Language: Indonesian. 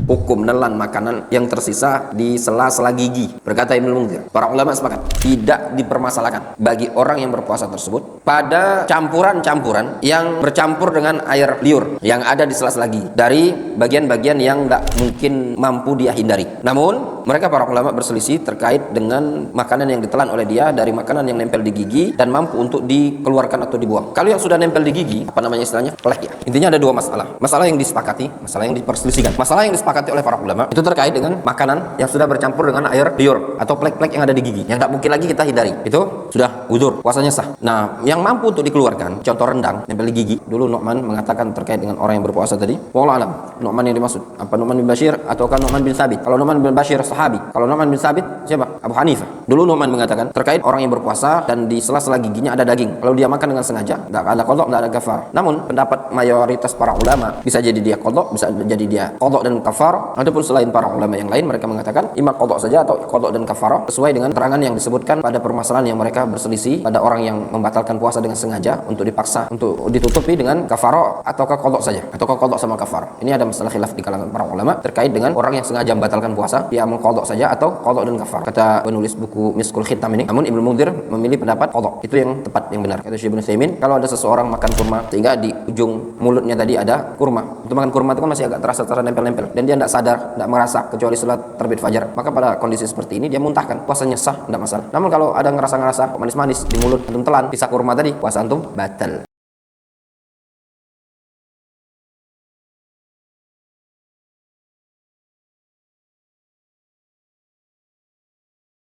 hukum menelan makanan yang tersisa di sela-sela gigi. Berkata Ibnu Munzir, para ulama sepakat tidak dipermasalahkan bagi orang yang berpuasa tersebut pada campuran-campuran yang bercampur dengan air liur yang ada di sela-sela gigi dari bagian-bagian yang tidak mungkin mampu dia hindari. Namun mereka para ulama berselisih terkait dengan makanan yang ditelan oleh dia dari makanan yang nempel di gigi dan mampu untuk dikeluarkan atau dibuang. Kalau yang sudah nempel di gigi, apa namanya istilahnya? Plek ya. Intinya ada dua masalah. Masalah yang disepakati, masalah yang diperselisihkan. Masalah yang disepakati oleh para ulama itu terkait dengan makanan yang sudah bercampur dengan air liur atau plek-plek yang ada di gigi yang tak mungkin lagi kita hindari. Itu sudah uzur, puasanya sah. Nah, yang mampu untuk dikeluarkan, contoh rendang nempel di gigi. Dulu Nu'man mengatakan terkait dengan orang yang berpuasa tadi. Wallahu alam. Nu'man yang dimaksud apa Nu'man bin Bashir ataukah Nu'man bin Sabit? Kalau Nu'man bin Bashir sahabi, kalau Nu'man bin Sabit siapa? Abu Hanifah. Dulu Nu'man mengatakan terkait orang yang berpuasa dan di sela-sela giginya ada daging. Kalau dia makan dengan sengaja, tidak ada qadha, tidak ada kafar. Namun pendapat mayoritas para ulama bisa jadi dia qadha, bisa jadi dia qadha dan kafar. Adapun selain para ulama yang lain mereka mengatakan imma qadha saja atau qadha dan kafar sesuai dengan terangan yang disebutkan pada permasalahan yang mereka berselisih pada orang yang membatalkan puasa dengan sengaja untuk dipaksa untuk ditutupi dengan kafar ataukah qadha saja ataukah qadha sama kafar. Ini ada masalah khilaf di kalangan para ulama terkait dengan orang yang sengaja membatalkan puasa dia mengqadha saja atau qadha dan kafar. Kata penulis buku Miskul Khitam ini, namun Ibnu Munzir memilih pendapat qadha. Itu yang tepat, yang benar. Kata Syekh Ibnu Utsaimin, kalau ada seseorang makan kurma sehingga di ujung mulutnya tadi ada kurma. Untuk makan kurma itu kan masih agak terasa nempel-nempel dan dia tidak sadar, tidak merasa kecuali setelah terbit fajar. Maka pada kondisi seperti ini dia muntahkan, puasanya sah, tidak masalah. Namun kalau ada ngerasa manis-manis di mulut antum telan sisa kurma tadi, puasa antum batal.